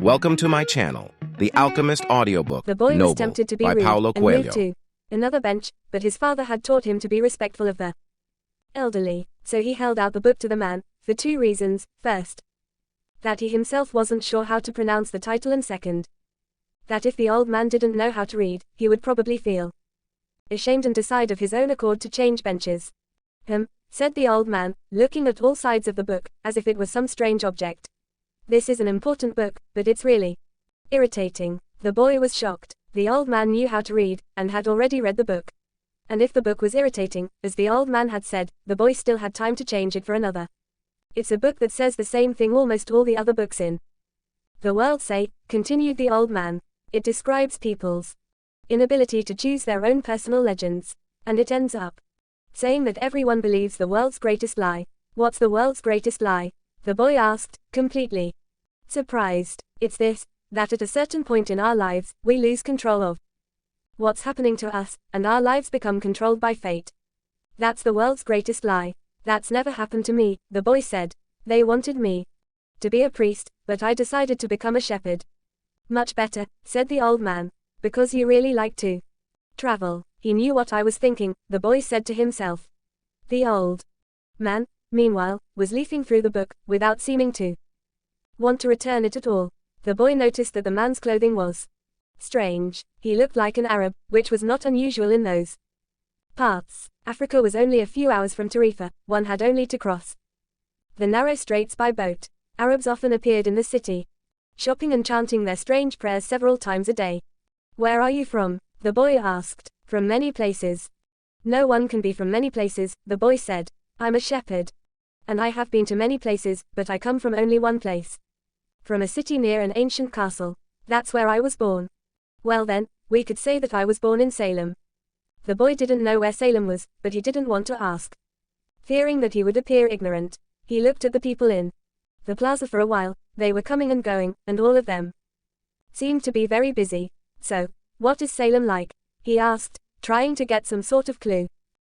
Welcome to my channel, The Alchemist audiobook, The boy was Noble, tempted to be by rude Paulo and moved Coelho. to another bench, but his father had taught him to be respectful of the elderly, so he held out the book to the man, for two reasons. First, that he himself wasn't sure how to pronounce the title, and second, that if the old man didn't know how to read, he would probably feel ashamed and decide of his own accord to change benches. Said the old man, looking at all sides of the book, as if it was some strange object. This is an important book, but it's really irritating. The boy was shocked. The old man knew how to read, and had already read the book. And if the book was irritating, as the old man had said, the boy still had time to change it for another. It's a book that says the same thing almost all the other books in the world say, continued the old man. It describes people's inability to choose their own personal legends. And it ends up saying that everyone believes the world's greatest lie. What's the world's greatest lie? The boy asked, completely surprised. It's this, that at a certain point in our lives, we lose control of what's happening to us, and our lives become controlled by fate. That's the world's greatest lie. That's never happened to me, the boy said. They wanted me to be a priest, but I decided to become a shepherd. Much better, said the old man, because you really like to travel. He knew what I was thinking, the boy said to himself. The old man, meanwhile, was leafing through the book, without seeming to want to return it at all. The boy noticed that the man's clothing was strange. He looked like an Arab, which was not unusual in those parts. Africa was only a few hours from Tarifa. One had only to cross the narrow straits by boat. Arabs often appeared in the city, shopping and chanting their strange prayers several times a day. Where are you from? The boy asked. From many places. No one can be from many places, the boy said. I'm a shepherd. And I have been to many places, but I come from only one place. From a city near an ancient castle. That's where I was born. Well then, we could say that I was born in Salem. The boy didn't know where Salem was, but he didn't want to ask. Fearing that he would appear ignorant, he looked at the people in the plaza for a while. They were coming and going, and all of them seemed to be very busy. So, what is Salem like? He asked, trying to get some sort of clue.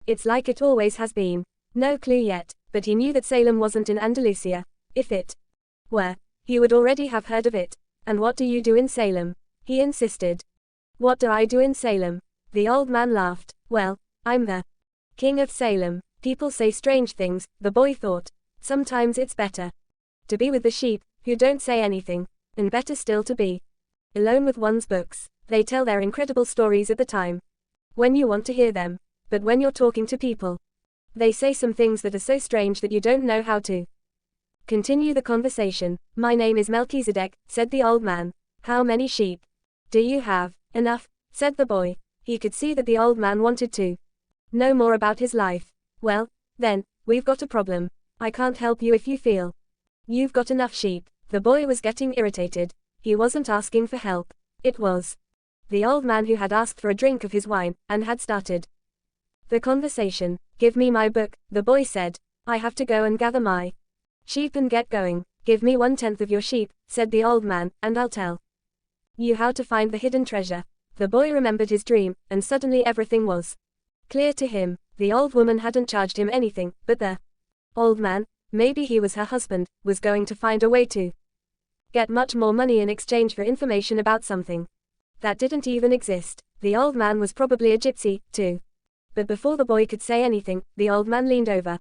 It's like it always has been. No clue yet, but he knew that Salem wasn't in Andalusia. If it were, he would already have heard of it. And what do you do in Salem? He insisted. What do I do in Salem? The old man laughed. Well, I'm the king of Salem. People say strange things, the boy thought. Sometimes it's better to be with the sheep, who don't say anything, and better still to be alone with one's books. They tell their incredible stories at the time when you want to hear them. But when you're talking to people, they say some things that are so strange that you don't know how to continue the conversation. My name is Melchizedek, said the old man. How many sheep do you have? Enough, said the boy. He could see that the old man wanted to know more about his life. Well, then, we've got a problem. I can't help you if you feel you've got enough sheep. The boy was getting irritated. He wasn't asking for help. It was the old man who had asked for a drink of his wine, and had started the conversation. Give me my book, the boy said. I have to go and gather my sheep and get going. Give me 1/10 of your sheep, said the old man, and I'll tell you how to find the hidden treasure. The boy remembered his dream, and suddenly everything was clear to him. The old woman hadn't charged him anything, but the old man, maybe he was her husband, was going to find a way to get much more money in exchange for information about something that didn't even exist. The old man was probably a gypsy, too. But before the boy could say anything, the old man leaned over,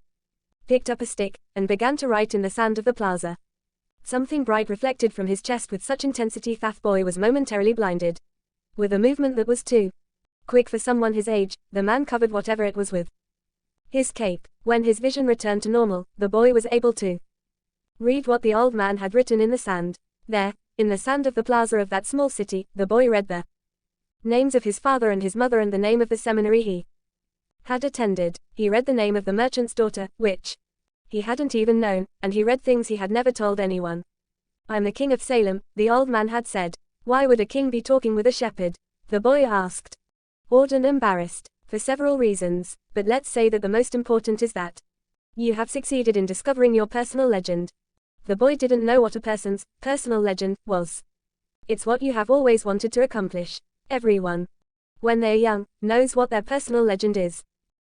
picked up a stick, and began to write in the sand of the plaza. Something bright reflected from his chest with such intensity that boy was momentarily blinded. With a movement that was too quick for someone his age, the man covered whatever it was with his cape. When his vision returned to normal, the boy was able to read what the old man had written in the sand. There, in the sand of the plaza of that small city, the boy read the names of his father and his mother and the name of the seminary he had attended. He read the name of the merchant's daughter, which he hadn't even known, and he read things he had never told anyone. I'm the king of Salem, the old man had said. Why would a king be talking with a shepherd? The boy asked. Awed and embarrassed. For several reasons, but let's say that the most important is that you have succeeded in discovering your personal legend. The boy didn't know what a person's personal legend was. It's what you have always wanted to accomplish. Everyone, when they're young, knows what their personal legend is.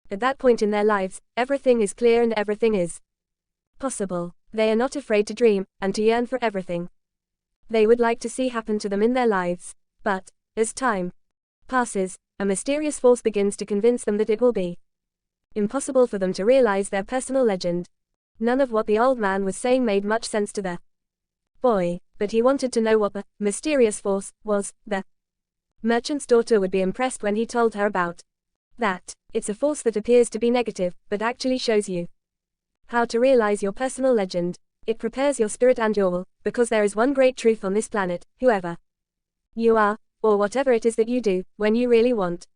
At that point in their lives, everything is clear and everything is possible. They are not afraid to dream, and to yearn for everything they would like to see happen to them in their lives. But, as time passes, a mysterious force begins to convince them that it will be impossible for them to realize their personal legend. None of what the old man was saying made much sense to the boy, but he wanted to know what the mysterious force was. The merchant's daughter would be impressed when he told her about that. It's a force that appears to be negative, but actually shows you how to realize your personal legend. It prepares your spirit and your will, because there is one great truth on this planet: whoever you are, or whatever it is that you do, when you really want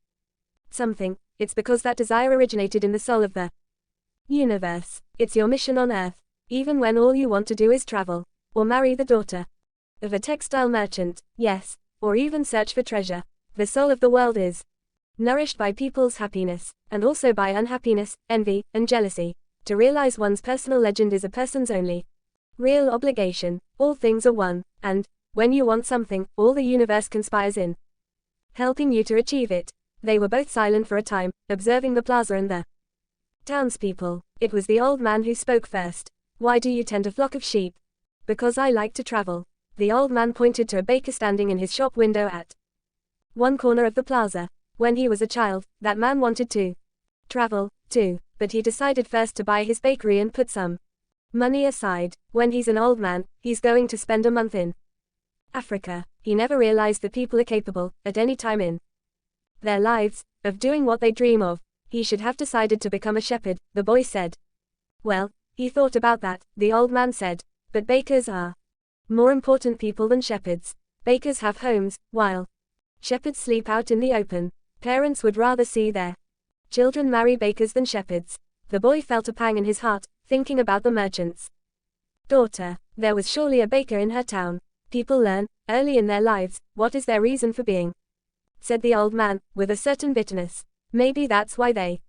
something, it's because that desire originated in the soul of the universe. It's your mission on Earth, even when all you want to do is travel, or marry the daughter of a textile merchant, yes, or even search for treasure. The soul of the world is nourished by people's happiness, and also by unhappiness, envy, and jealousy. To realize one's personal legend is a person's only real obligation. All things are one, and, when you want something, all the universe conspires in helping you to achieve it. They were both silent for a time, observing the plaza and the townspeople. It was the old man who spoke first. Why do you tend a flock of sheep? Because I like to travel. The old man pointed to a baker standing in his shop window at one corner of the plaza. When he was a child, that man wanted to travel, too, but he decided first to buy his bakery and put some money aside. When he's an old man, he's going to spend a month in Africa. He never realized that people are capable, at any time in their lives, of doing what they dream of. He should have decided to become a shepherd, the boy said. Well, he thought about that, the old man said, but bakers are more important people than shepherds. Bakers have homes, while shepherds sleep out in the open. Parents would rather see their children marry bakers than shepherds. The boy felt a pang in his heart, thinking about the merchant's daughter. There was surely a baker in her town. People learn, early in their lives, what is their reason for being, said the old man, with a certain bitterness. Maybe that's why they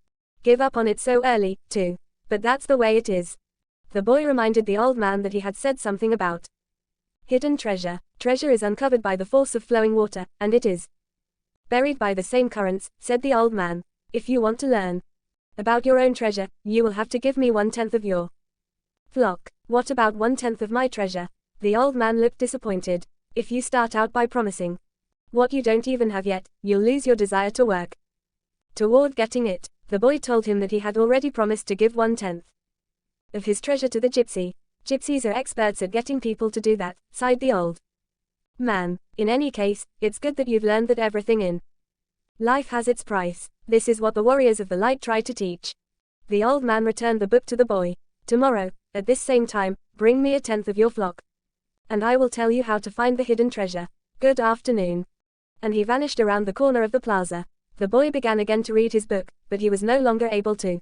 give up on it so early, too. But that's the way it is. The boy reminded the old man that he had said something about hidden treasure. Treasure is uncovered by the force of flowing water, and it is buried by the same currents, said the old man. If you want to learn about your own treasure, you will have to give me 1/10 of your flock. What about 1/10 of my treasure? The old man looked disappointed. If you start out by promising what you don't even have yet, you'll lose your desire to work toward getting it. The boy told him that he had already promised to give 1/10 of his treasure to the gypsy. Gypsies are experts at getting people to do that, sighed the old man. In any case, it's good that you've learned that everything in life has its price. This is what the warriors of the light try to teach. The old man returned the book to the boy. Tomorrow, at this same time, bring me 1/10 of your flock, and I will tell you how to find the hidden treasure. Good afternoon. And he vanished around the corner of the plaza. The boy began again to read his book, but he was no longer able to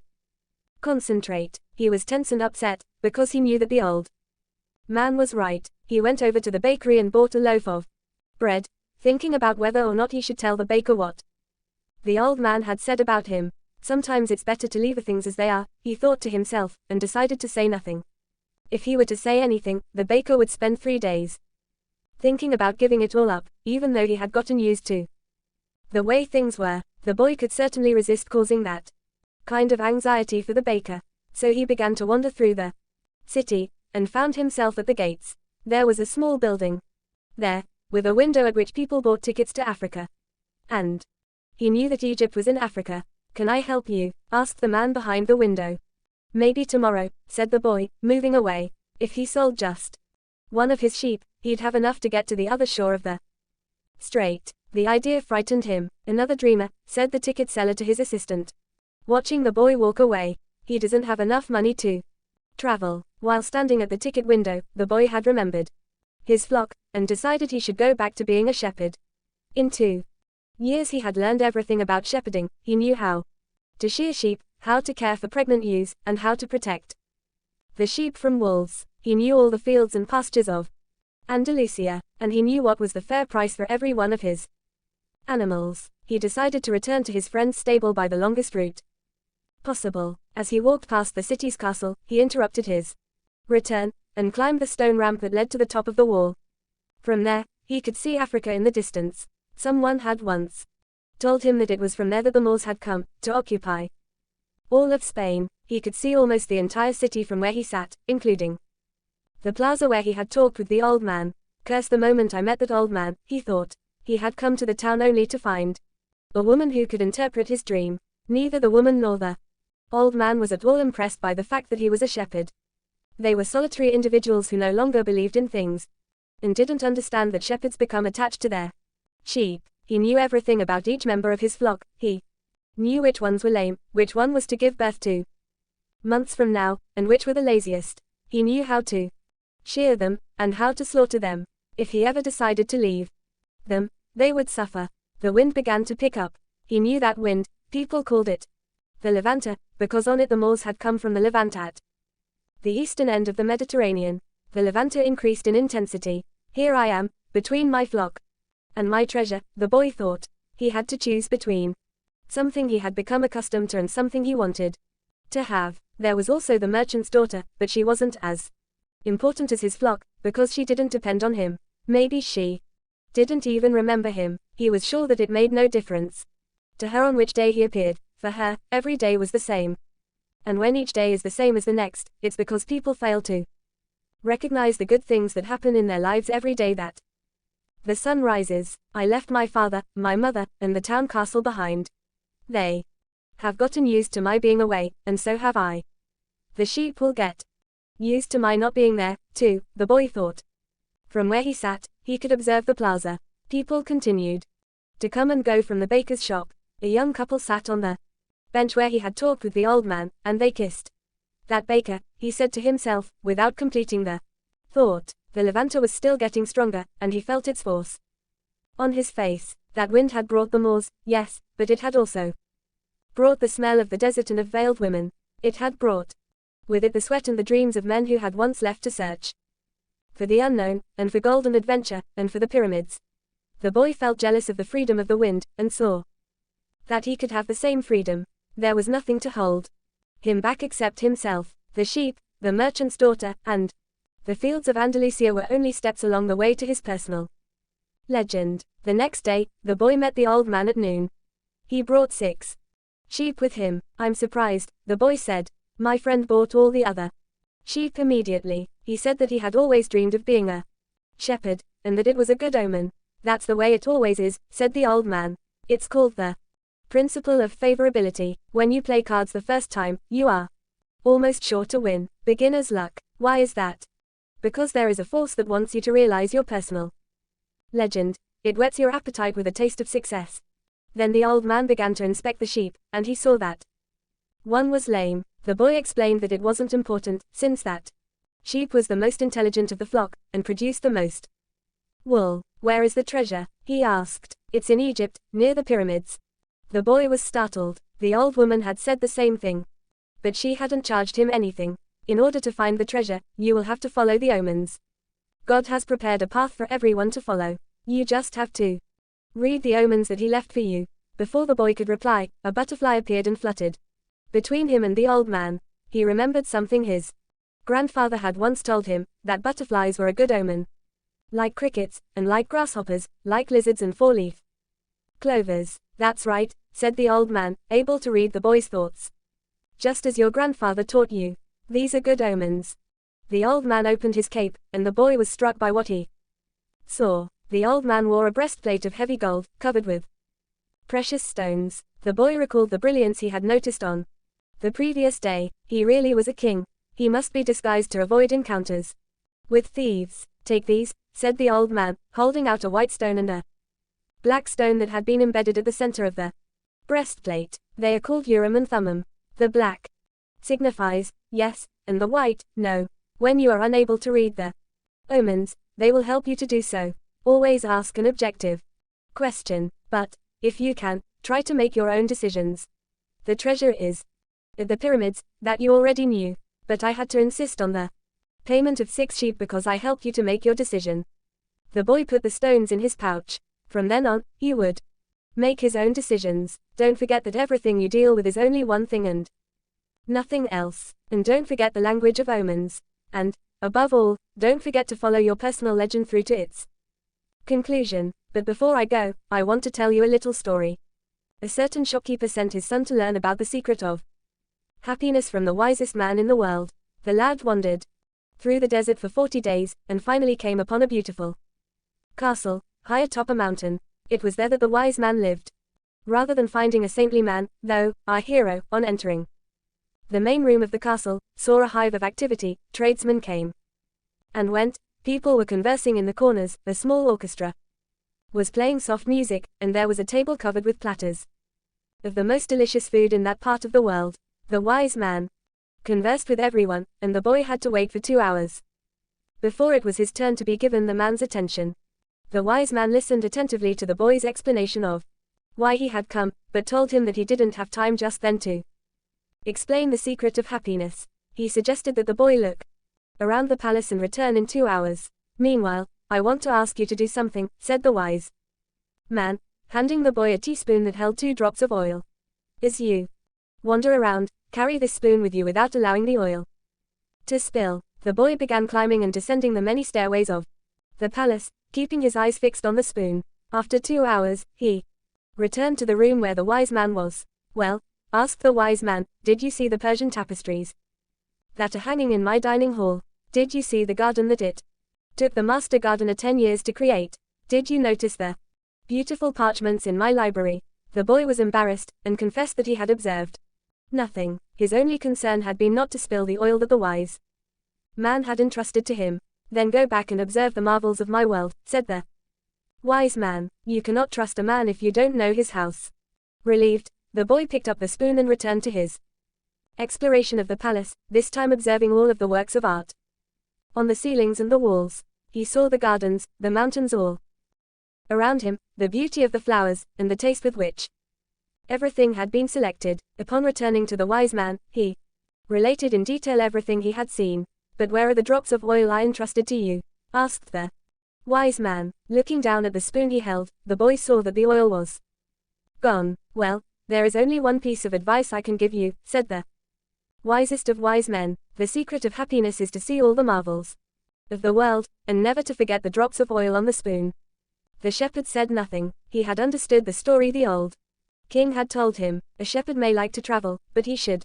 concentrate. He was tense and upset, because he knew that the old man was right. He went over to the bakery and bought a loaf of bread, thinking about whether or not he should tell the baker what the old man had said about him. Sometimes it's better to leave things as they are, he thought to himself, and decided to say nothing. If he were to say anything, the baker would spend 3 days thinking about giving it all up, even though he had gotten used to the way things were. The boy could certainly resist causing that kind of anxiety for the baker. So he began to wander through the city, and found himself at the gates. There was a small building there, with a window at which people bought tickets to Africa. And he knew that Egypt was in Africa. Can I help you? Asked the man behind the window. Maybe tomorrow, said the boy, moving away. If he sold just one of his sheep, he'd have enough to get to the other shore of the strait. The idea frightened him. Another dreamer, said the ticket seller to his assistant, watching the boy walk away. He doesn't have enough money to travel. While standing at the ticket window, the boy had remembered his flock, and decided he should go back to being a shepherd. In 2 years he had learned everything about shepherding. He knew how to shear sheep, how to care for pregnant ewes, and how to protect the sheep from wolves. He knew all the fields and pastures of Andalusia, and he knew what was the fair price for every one of his animals. He decided to return to his friend's stable by the longest route possible. As he walked past the city's castle, he interrupted his return, and climbed the stone ramp that led to the top of the wall. From there, he could see Africa in the distance. Someone had once told him that it was from there that the Moors had come, to occupy all of Spain. He could see almost the entire city from where he sat, including the plaza where he had talked with the old man. Curse the moment I met that old man, he thought. He had come to the town only to find a woman who could interpret his dream. Neither the woman nor the old man was at all impressed by the fact that he was a shepherd. They were solitary individuals who no longer believed in things, and didn't understand that shepherds become attached to their sheep. He knew everything about each member of his flock. He knew which ones were lame, which one was to give birth 2 months from now, and which were the laziest. He knew how to shear them, and how to slaughter them. If he ever decided to leave them, they would suffer. The wind began to pick up. He knew that wind. People called it the Levanter, because on it the Moors had come from the Levant at the eastern end of the Mediterranean. The Levanter increased in intensity. Here I am, between my flock and my treasure, the boy thought. He had to choose between something he had become accustomed to and something he wanted to have. There was also the merchant's daughter, but she wasn't as important as his flock, because she didn't depend on him. Maybe she didn't even remember him. He was sure that it made no difference to her on which day he appeared. For her, every day was the same. And when each day is the same as the next, it's because people fail to recognize the good things that happen in their lives every day that the sun rises. I left my father, my mother, and the town castle behind. They have gotten used to my being away, and so have I. The sheep will get used to my not being there, too, the boy thought. From where he sat, he could observe the plaza. People continued to come and go from the baker's shop. A young couple sat on the bench where he had talked with the old man, and they kissed. That baker, he said to himself, without completing the thought. The Levanter was still getting stronger, and he felt its force on his face. That wind had brought the Moors, yes, but it had also brought the smell of the desert and of veiled women. It had brought with it the sweat and the dreams of men who had once left to search for the unknown, and for golden adventure, and for the pyramids. The boy felt jealous of the freedom of the wind, and saw that he could have the same freedom. There was nothing to hold him back except himself. The sheep, the merchant's daughter, and the fields of Andalusia were only steps along the way to his personal legend. The next day, the boy met the old man at noon. He brought 6 sheep with him. I'm surprised, the boy said. My friend bought all the other sheep immediately. He said that he had always dreamed of being a shepherd, and that it was a good omen. That's the way it always is, said the old man. It's called the principle of favorability. When you play cards the first time, you are almost sure to win. Beginner's luck. Why is that? Because there is a force that wants you to realize your personal legend. It whets your appetite with a taste of success. Then the old man began to inspect the sheep, and he saw that one was lame. The boy explained that it wasn't important, since that sheep was the most intelligent of the flock, and produced the most wool. Where is the treasure? He asked. It's in Egypt, near the pyramids. The boy was startled. The old woman had said the same thing. But she hadn't charged him anything. In order to find the treasure, you will have to follow the omens. God has prepared a path for everyone to follow. You just have to read the omens that he left for you. Before the boy could reply, a butterfly appeared and fluttered between him and the old man. He remembered something his grandfather had once told him, that butterflies were a good omen. Like crickets, and like grasshoppers, like lizards and 4-leaf clovers. That's right, said the old man, able to read the boy's thoughts. Just as your grandfather taught you. These are good omens. The old man opened his cape, and the boy was struck by what he saw. The old man wore a breastplate of heavy gold, covered with precious stones. The boy recalled the brilliance he had noticed on the previous day. He really was a king. He must be disguised to avoid encounters with thieves. Take these, said the old man, holding out a white stone and a black stone that had been embedded at the center of the breastplate. They are called Urim and Thummim. The black signifies yes, and the white, no. When you are unable to read the omens, they will help you to do so. Always ask an objective question, but, if you can, try to make your own decisions. The treasure is at the pyramids, that you already knew, but I had to insist on the payment of 6 sheep because I helped you to make your decision. The boy put the stones in his pouch. From then on, he would make his own decisions. Don't forget that everything you deal with is only one thing and nothing else. And don't forget the language of omens. And, above all, don't forget to follow your personal legend through to its conclusion. But before I go, I want to tell you a little story. A certain shopkeeper sent his son to learn about the secret of happiness from the wisest man in the world. The lad wandered through the desert for 40 days, and finally came upon a beautiful castle, high atop a mountain. It was there that the wise man lived. Rather than finding a saintly man, though, our hero, on entering the main room of the castle, saw a hive of activity. Tradesmen came and went, people were conversing in the corners, a small orchestra was playing soft music, and there was a table covered with platters of the most delicious food in that part of the world. The wise man conversed with everyone, and the boy had to wait for 2 hours before it was his turn to be given the man's attention. The wise man listened attentively to the boy's explanation of why he had come, but told him that he didn't have time just then to explain the secret of happiness. He suggested that the boy look around the palace and return in 2 hours. Meanwhile, I want to ask you to do something, said the wise man, handing the boy a teaspoon that held 2 drops of oil. As you wander around, carry this spoon with you without allowing the oil to spill. The boy began climbing and descending the many stairways of the palace, keeping his eyes fixed on the spoon. After 2 hours, he returned to the room where the wise man was. Well, asked the wise man, did you see the Persian tapestries that are hanging in my dining hall? Did you see the garden that it took the master gardener 10 years to create? Did you notice the beautiful parchments in my library? The boy was embarrassed, and confessed that he had observed nothing. His only concern had been not to spill the oil that the wise man had entrusted to him. Then go back and observe the marvels of my world, said the wise man. You cannot trust a man if you don't know his house. Relieved, the boy picked up the spoon and returned to his exploration of the palace, this time observing all of the works of art on the ceilings and the walls. He saw the gardens, the mountains all around him, the beauty of the flowers, and the taste with which everything had been selected. Upon returning to the wise man, he related in detail everything he had seen. But where are the drops of oil I entrusted to you? Asked the wise man. Looking down at the spoon he held, the boy saw that the oil was gone. Well, there is only one piece of advice I can give you, said the wisest of wise men. The secret of happiness is to see all the marvels of the world, and never to forget the drops of oil on the spoon. The shepherd said nothing. He had understood the story the old king had told him. A shepherd may like to travel, but he should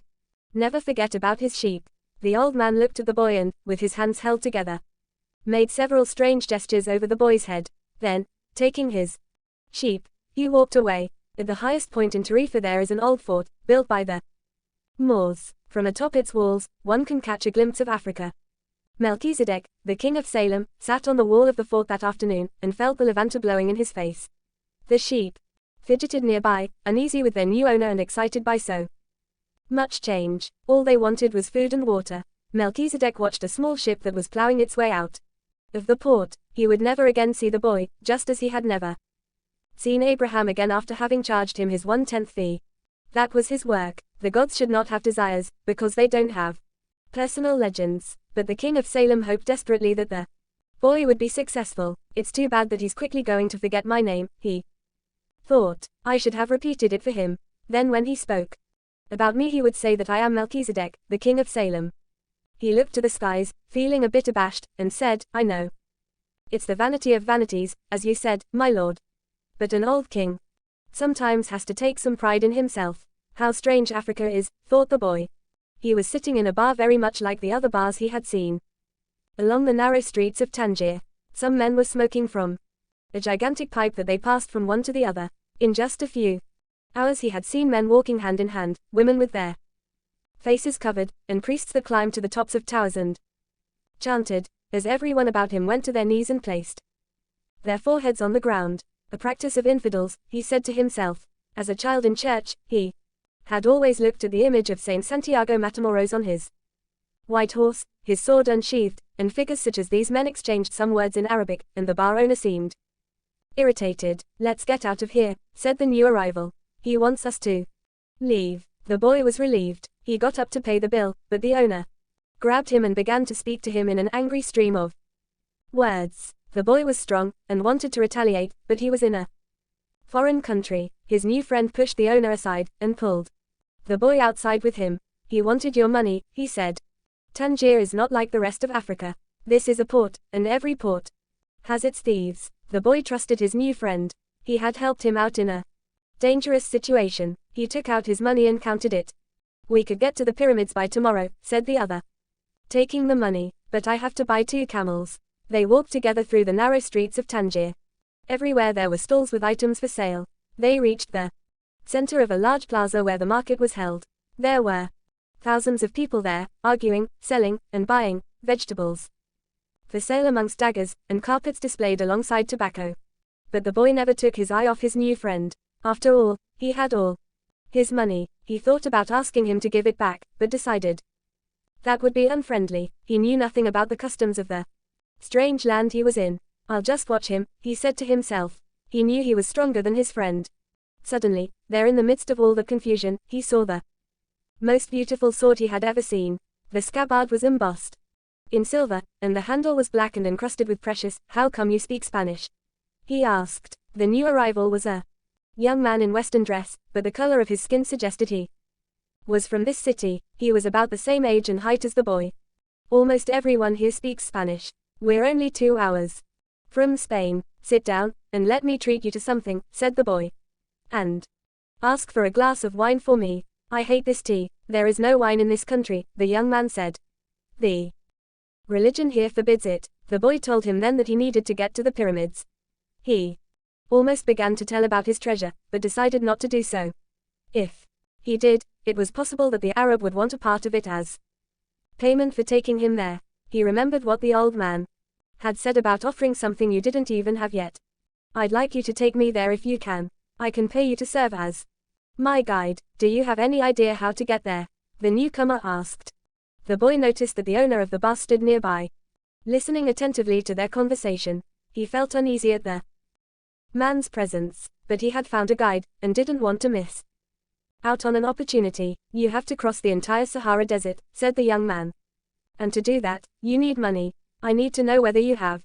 never forget about his sheep. The old man looked at the boy and, with his hands held together, made several strange gestures over the boy's head. Then, taking his sheep, he walked away. At the highest point in Tarifa there is an old fort, built by the Moors. From atop its walls, one can catch a glimpse of Africa. Melchizedek, the king of Salem, sat on the wall of the fort that afternoon, and felt the Levanta blowing in his face. The sheep fidgeted nearby, uneasy with their new owner and excited by so much change. All they wanted was food and water. Melchizedek watched a small ship that was plowing its way out of the port. He would never again see the boy, just as he had never seen Abraham again after having charged him his 1/10 fee. That was his work. The gods should not have desires, because they don't have personal legends. But the king of Salem hoped desperately that the boy would be successful. It's too bad that he's quickly going to forget my name, he thought. I should have repeated it for him. Then when he spoke about me he would say that I am Melchizedek, the king of Salem. He looked to the skies, feeling a bit abashed, and said, I know. It's the vanity of vanities, as you said, my lord. But an old king sometimes has to take some pride in himself. How strange Africa is, thought the boy. He was sitting in a bar very much like the other bars he had seen along the narrow streets of Tangier. Some men were smoking from a gigantic pipe that they passed from one to the other. In just a few hours he had seen men walking hand in hand, women with their faces covered, and priests that climbed to the tops of towers and chanted, as everyone about him went to their knees and placed their foreheads on the ground. A practice of infidels, he said to himself. As a child in church, he had always looked at the image of Saint Santiago Matamoros on his white horse, his sword unsheathed, and figures such as these men exchanged some words in Arabic, and the bar owner seemed irritated. Let's get out of here, said the new arrival. He wants us to leave. The boy was relieved. He got up to pay the bill, but the owner grabbed him and began to speak to him in an angry stream of words. The boy was strong, and wanted to retaliate, but he was in a foreign country. His new friend pushed the owner aside, and pulled the boy outside with him. He wanted your money, he said. Tangier is not like the rest of Africa. This is a port, and every port has its thieves. The boy trusted his new friend. He had helped him out in a dangerous situation. He took out his money and counted it. We could get to the pyramids by tomorrow, said the other, taking the money. But I have to buy 2 camels. They walked together through the narrow streets of Tangier. Everywhere there were stalls with items for sale. They reached the center of a large plaza where the market was held. There were thousands of people there, arguing, selling, and buying vegetables for sale amongst daggers and carpets displayed alongside tobacco. But the boy never took his eye off his new friend. After all, he had all his money. He thought about asking him to give it back, but decided that would be unfriendly. He knew nothing about the customs of the strange land he was in. I'll just watch him, he said to himself. He knew he was stronger than his friend. Suddenly, there in the midst of all the confusion, he saw the most beautiful sword he had ever seen. The scabbard was embossed in silver, and the handle was black and encrusted with precious. How come you speak Spanish? He asked. The new arrival was a young man in Western dress, but the color of his skin suggested he was from this city. He was about the same age and height as the boy. Almost everyone here speaks Spanish. We're only 2 hours from Spain. Sit down, and let me treat you to something, said the boy. And ask for a glass of wine for me. I hate this tea. There is no wine in this country, the young man said. The religion here forbids it. The boy told him then that he needed to get to the pyramids. He almost began to tell about his treasure, but decided not to do so. If he did, it was possible that the Arab would want a part of it as payment for taking him there. He remembered what the old man had said about offering something you didn't even have yet. I'd like you to take me there if you can. I can pay you to serve as my guide. Do you have any idea how to get there? The newcomer asked. The boy noticed that the owner of the bar stood nearby, listening attentively to their conversation. He felt uneasy at the man's presence, but he had found a guide, and didn't want to miss out on an opportunity. You have to cross the entire Sahara Desert, said the young man. And to do that, you need money. I need to know whether you have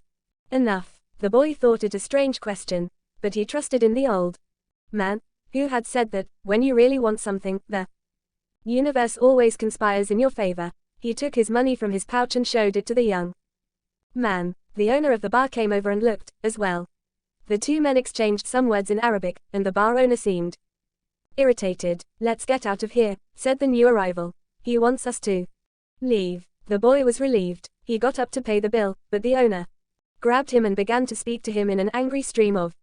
enough. The boy thought it a strange question, but he trusted in the old man, who had said that, when you really want something, the universe always conspires in your favor. He took his money from his pouch and showed it to the young man. The owner of the bar came over and looked, as well. The two men exchanged some words in Arabic, and the bar owner seemed irritated. Let's get out of here, said the new arrival. He wants us to leave. The boy was relieved. He got up to pay the bill, but the owner grabbed him and began to speak to him in an angry stream of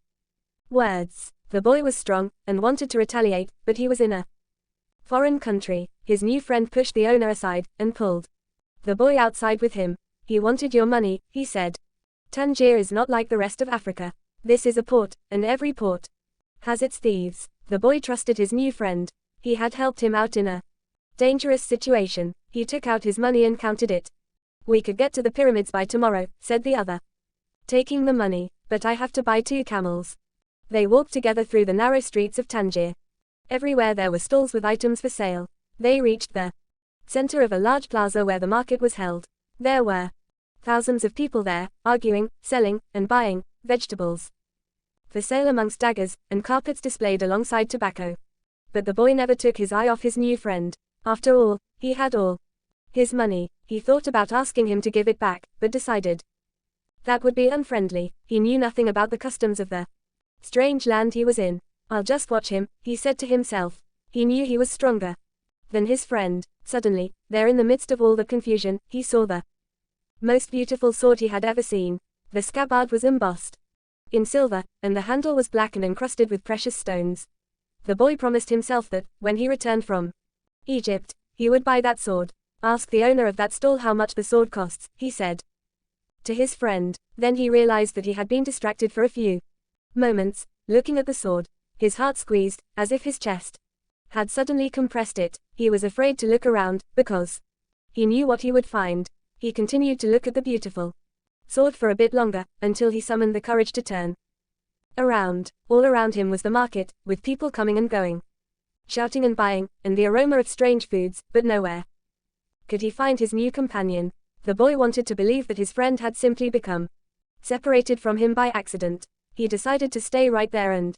words. The boy was strong, and wanted to retaliate, but he was in a foreign country. His new friend pushed the owner aside, and pulled the boy outside with him. He wanted your money, he said. Tangier is not like the rest of Africa. This is a port, and every port has its thieves. The boy trusted his new friend. He had helped him out in a dangerous situation. He took out his money and counted it. We could get to the pyramids by tomorrow, said the other, taking the money, but I have to buy 2 camels. They walked together through the narrow streets of Tangier. Everywhere there were stalls with items for sale. They reached the center of a large plaza where the market was held. There were thousands of people there, arguing, selling, and buying vegetables for sale amongst daggers and carpets displayed alongside tobacco. But the boy never took his eye off his new friend. After all, he had all his money. He thought about asking him to give it back, but decided that would be unfriendly. He knew nothing about the customs of the strange land he was in. I'll just watch him, he said to himself. He knew he was stronger than his friend. Suddenly, there in the midst of all the confusion, he saw the most beautiful sword he had ever seen. The scabbard was embossed in silver, and the handle was black and encrusted with precious stones. The boy promised himself that, when he returned from Egypt, he would buy that sword. Ask the owner of that stall how much the sword costs, he said to his friend. Then he realized that he had been distracted for a few moments, looking at the sword. His heart squeezed, as if his chest had suddenly compressed it. He was afraid to look around, because he knew what he would find. He continued to look at the beautiful sword for a bit longer, until he summoned the courage to turn around. All around him was the market, with people coming and going, shouting and buying, and the aroma of strange foods, but nowhere could he find his new companion. The boy wanted to believe that his friend had simply become separated from him by accident. He decided to stay right there and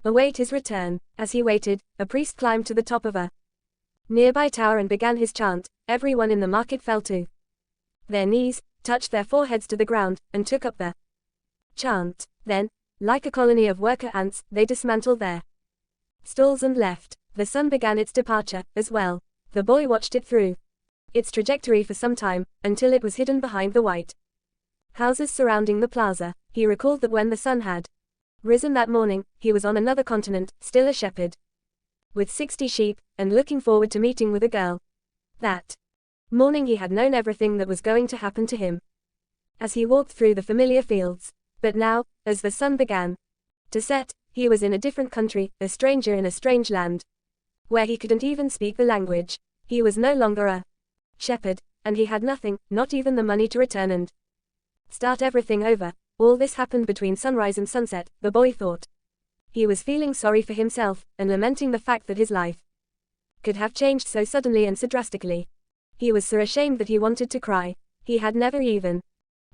await his return. As he waited, a priest climbed to the top of a nearby tower and began his chant. Everyone in the market fell to their knees, touched their foreheads to the ground, and took up the chant. Then, like a colony of worker ants, they dismantled their stalls and left. The sun began its departure, as well. The boy watched it through its trajectory for some time, until it was hidden behind the white houses surrounding the plaza. He recalled that when the sun had Risen that morning, he was on another continent, still a shepherd. With 60 sheep, and looking forward to meeting with a girl. That morning he had known everything that was going to happen to him. As he walked through the familiar fields. But now, as the sun began to set, he was in a different country, a stranger in a strange land. Where he couldn't even speak the language. He was no longer a shepherd, and he had nothing, not even the money to return and start everything over. All this happened between sunrise and sunset, the boy thought. He was feeling sorry for himself, and lamenting the fact that his life could have changed so suddenly and so drastically. He was so ashamed that he wanted to cry. He had never even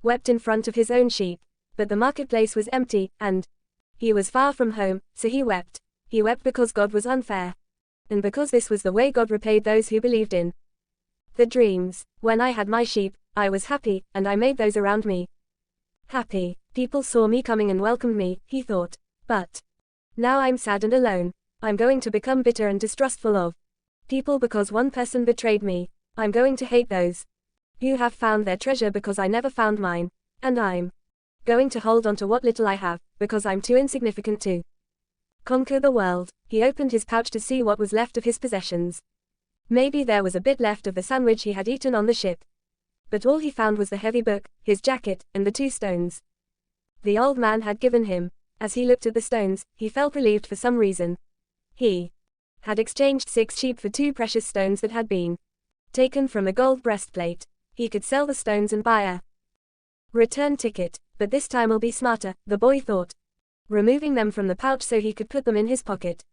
wept in front of his own sheep. But the marketplace was empty, and he was far from home, so he wept. He wept because God was unfair. And because this was the way God repaid those who believed in the dreams. When I had my sheep, I was happy, and I made those around me happy. People saw me coming and welcomed me, he thought. But now I'm sad and alone. I'm going to become bitter and distrustful of people because one person betrayed me. I'm going to hate those who have found their treasure because I never found mine. And I'm going to hold on to what little I have, because I'm too insignificant to conquer the world. He opened his pouch to see what was left of his possessions. Maybe there was a bit left of the sandwich he had eaten on the ship. But all he found was the heavy book, his jacket, and the 2 stones the old man had given him. As he looked at the stones, he felt relieved for some reason. He had exchanged 6 sheep for 2 precious stones that had been taken from a gold breastplate. He could sell the stones and buy a return ticket. But this time I'll be smarter, the boy thought. Removing them from the pouch so he could put them in his pocket.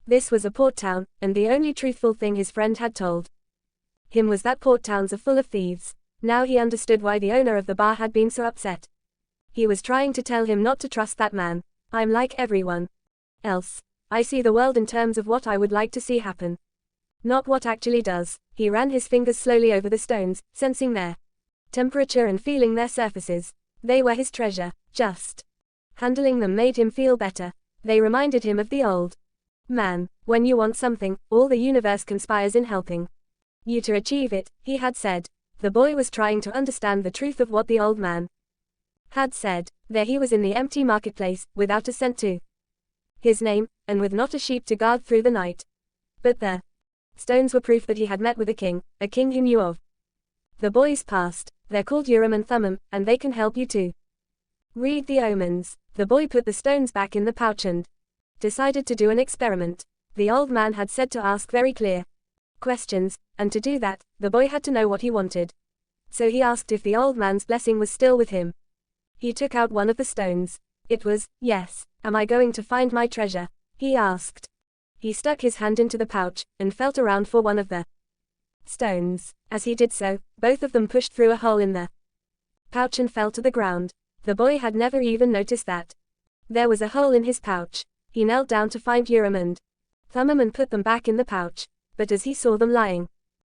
This was a port town, and the only truthful thing his friend had told him was that port towns are full of thieves. Now he understood why the owner of the bar had been so upset. He was trying to tell him not to trust that man. I'm like everyone else. I see the world in terms of what I would like to see happen. Not what actually does. He ran his fingers slowly over the stones, sensing their temperature and feeling their surfaces. They were his treasure. Just handling them made him feel better. They reminded him of the old man. When you want something, all the universe conspires in helping you to achieve it, he had said. The boy was trying to understand the truth of what the old man had said. There he was in the empty marketplace, without a cent to his name, and with not a sheep to guard through the night. But the stones were proof that he had met with a king who knew of the boy's past. They're called Urim and Thummim, and they can help you to read the omens. The boy put the stones back in the pouch and decided to do an experiment. The old man had said to ask very clear questions, and to do that, the boy had to know what he wanted. So he asked if the old man's blessing was still with him. He took out one of the stones. It was, yes. Am I going to find my treasure? He asked. He stuck his hand into the pouch, and felt around for one of the stones. As he did so, both of them pushed through a hole in the pouch and fell to the ground. The boy had never even noticed that there was a hole in his pouch. He knelt down to find Urim and Thummim and put them back in the pouch. But as he saw them lying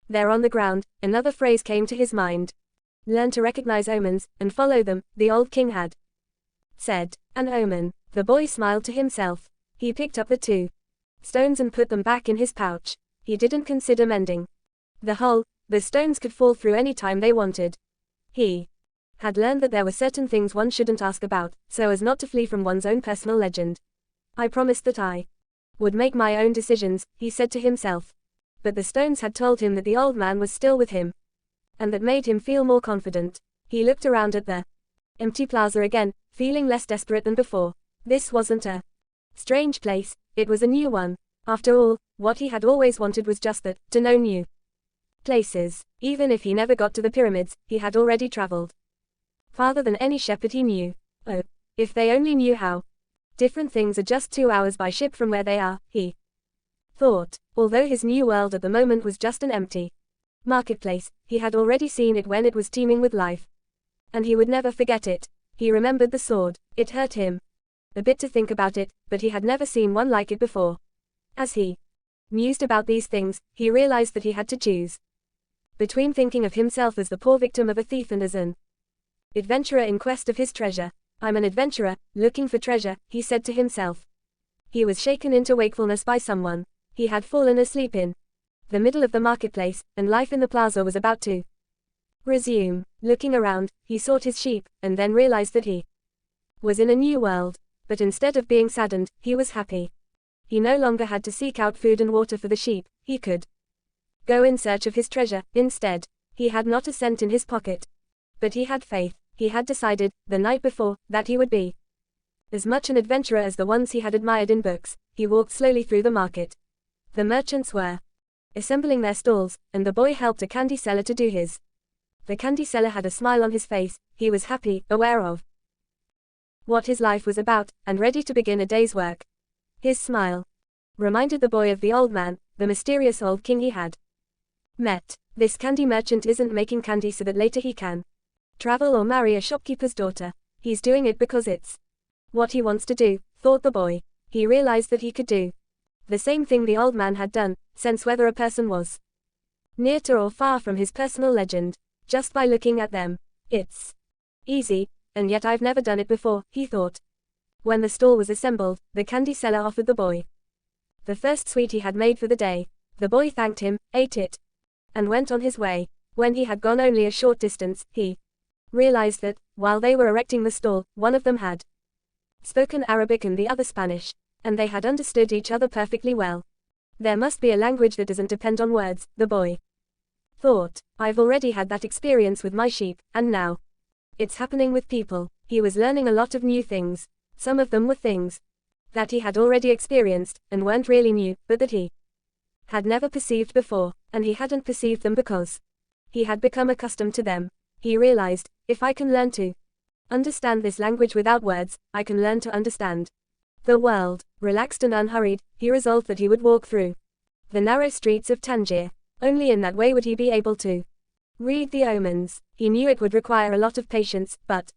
there on the ground, another phrase came to his mind. Learn to recognize omens, and follow them, the old king had said. An omen. The boy smiled to himself. He picked up the 2 stones and put them back in his pouch. He didn't consider mending the hole. The stones could fall through any time they wanted. He had learned that there were certain things one shouldn't ask about, so as not to flee from one's own personal legend. I promised that I would make my own decisions, he said to himself. But the stones had told him that the old man was still with him. And that made him feel more confident. He looked around at the empty plaza again, feeling less desperate than before. This wasn't a strange place, it was a new one. After all, what he had always wanted was just that, to know new places. Even if he never got to the pyramids, he had already traveled farther than any shepherd he knew. Oh, if they only knew how different things are just 2 hours by ship from where they are, he thought. Although his new world at the moment was just an empty marketplace, he had already seen it when it was teeming with life. And he would never forget it. He remembered the sword. It hurt him a bit to think about it, but he had never seen one like it before. As he mused about these things, he realized that he had to choose between thinking of himself as the poor victim of a thief and as an adventurer in quest of his treasure. I'm an adventurer, looking for treasure, he said to himself. He was shaken into wakefulness by someone. He had fallen asleep in the middle of the marketplace, and life in the plaza was about to resume. Looking around, he sought his sheep, and then realized that he was in a new world. But instead of being saddened, he was happy. He no longer had to seek out food and water for the sheep, he could go in search of his treasure. Instead, he had not a cent in his pocket. But he had faith. He had decided, the night before, that he would be as much an adventurer as the ones he had admired in books. He walked slowly through the market. The merchants were assembling their stalls, and the boy helped a candy seller to do his. The candy seller had a smile on his face. He was happy, aware of what his life was about, and ready to begin a day's work. His smile reminded the boy of the old man, the mysterious old king he had met. This candy merchant isn't making candy so that later he can travel or marry a shopkeeper's daughter. He's doing it because it's what he wants to do, thought the boy. He realized that he could do the same thing the old man had done, sense whether a person was near to or far from his personal legend, just by looking at them. It's easy, and yet I've never done it before, he thought. When the stall was assembled, the candy seller offered the boy the first sweet he had made for the day. The boy thanked him, ate it, and went on his way. When he had gone only a short distance, he realized that, while they were erecting the stall, one of them had spoken Arabic and the other Spanish, and they had understood each other perfectly well. There must be a language that doesn't depend on words, the boy thought. I've already had that experience with my sheep, and now it's happening with people. He was learning a lot of new things. Some of them were things that he had already experienced, and weren't really new, but that he had never perceived before, and he hadn't perceived them because he had become accustomed to them. He realized, if I can learn to understand this language without words, I can learn to understand the world. Relaxed and unhurried, he resolved that he would walk through the narrow streets of Tangier. Only in that way would he be able to read the omens. He knew it would require a lot of patience, but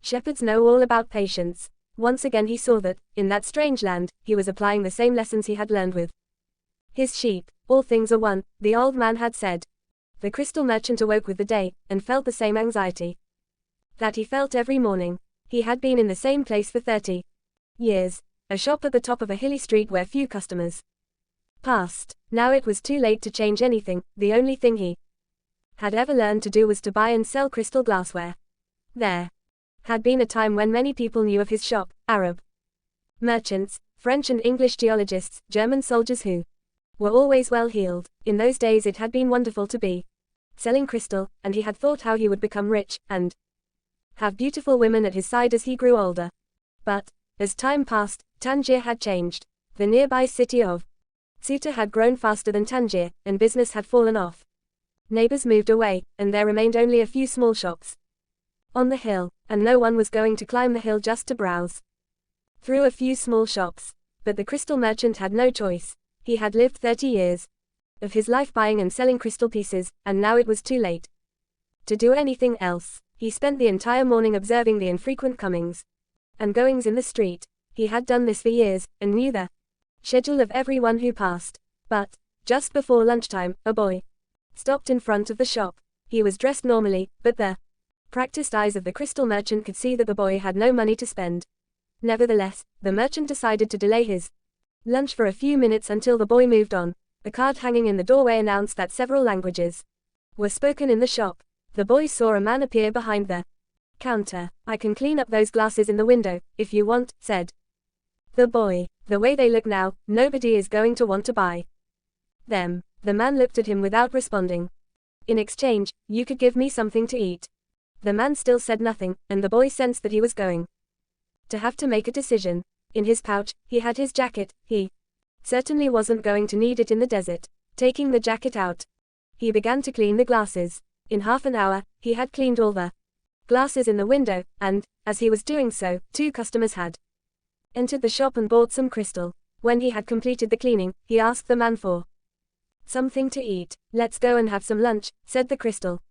shepherds know all about patience. Once again he saw that, in that strange land, he was applying the same lessons he had learned with his sheep. All things are one, the old man had said. The crystal merchant awoke with the day, and felt the same anxiety that he felt every morning. He had been in the same place for 30 years, a shop at the top of a hilly street where few customers passed. Now it was too late to change anything. The only thing he had ever learned to do was to buy and sell crystal glassware. There had been a time when many people knew of his shop: Arab merchants, French and English geologists, German soldiers who were always well heeled. In those days it had been wonderful to be selling crystal, and he had thought how he would become rich, and have beautiful women at his side as he grew older. But, as time passed, Tangier had changed. The nearby city of Ceuta had grown faster than Tangier, and business had fallen off. Neighbors moved away, and there remained only a few small shops on the hill, and no one was going to climb the hill just to browse through a few small shops. But the crystal merchant had no choice. He had lived 30 years of his life buying and selling crystal pieces, and now it was too late to do anything else. He spent the entire morning observing the infrequent comings and goings in the street. He had done this for years, and knew the schedule of everyone who passed. But, just before lunchtime, a boy stopped in front of the shop. He was dressed normally, but the practiced eyes of the crystal merchant could see that the boy had no money to spend. Nevertheless, the merchant decided to delay his lunch for a few minutes until the boy moved on. A card hanging in the doorway announced that several languages were spoken in the shop. The boy saw a man appear behind the counter. I can clean up those glasses in the window, if you want, said the boy. The way they look now, nobody is going to want to buy them. The man looked at him without responding. In exchange, you could give me something to eat. The man still said nothing, and the boy sensed that he was going to have to make a decision. In his pouch, he had his jacket. He certainly wasn't going to need it in the desert. Taking the jacket out, he began to clean the glasses. In half an hour, he had cleaned all the glasses in the window, and, as he was doing so, 2 customers had entered the shop and bought some crystal. When he had completed the cleaning, he asked the man for something to eat. Let's go and have some lunch, said the crystal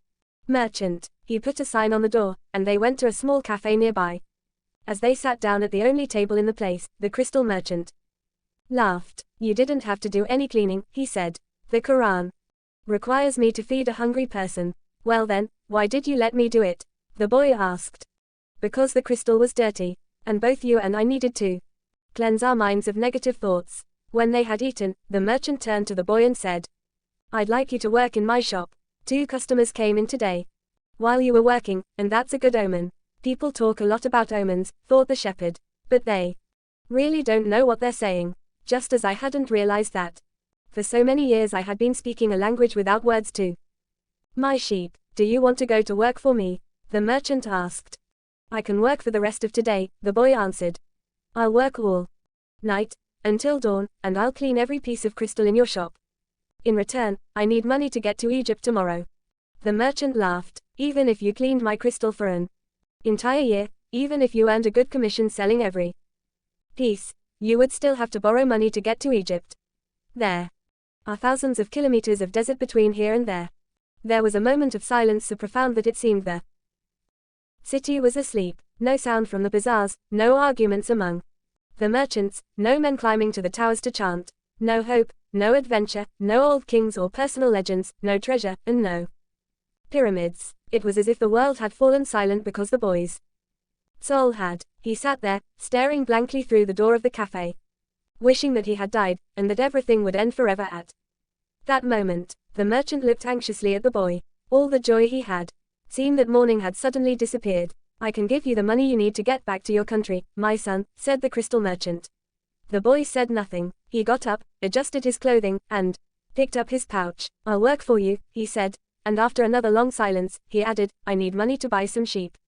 merchant. He put a sign on the door, and they went to a small cafe nearby. As they sat down at the only table in the place, the crystal merchant laughed. You didn't have to do any cleaning, he said. The Quran requires me to feed a hungry person. Well then, why did you let me do it? The boy asked. Because the crystal was dirty, and both you and I needed to cleanse our minds of negative thoughts. When they had eaten, the merchant turned to the boy and said, I'd like you to work in my shop. 2 customers came in today while you were working, and that's a good omen. People talk a lot about omens, thought the shepherd, but they Really don't know what they're saying. Just as I hadn't realized that. For so many years I had been speaking a language without words too. My sheep, do you want to go to work for me? The merchant asked. I can work for the rest of today, the boy answered. I'll work all night, until dawn, and I'll clean every piece of crystal in your shop. In return, I need money to get to Egypt tomorrow. The merchant laughed. Even if you cleaned my crystal for an entire year, even if you earned a good commission selling every piece, you would still have to borrow money to get to Egypt. There are thousands of kilometers of desert between here and there. There was a moment of silence so profound that it seemed the city was asleep. No sound from the bazaars, no arguments among the merchants, no men climbing to the towers to chant. No hope, no adventure, no old kings or personal legends, no treasure, and no pyramids. It was as if the world had fallen silent because the boy's soul had. He sat there, staring blankly through the door of the cafe, wishing that he had died, and that everything would end forever at that moment. The merchant looked anxiously at the boy. All the joy he had seemed that morning had suddenly disappeared. I can give you the money you need to get back to your country, my son, said the crystal merchant. The boy said nothing. He got up, adjusted his clothing, and picked up his pouch. I'll work for you, he said, and after another long silence, he added, I need money to buy some sheep.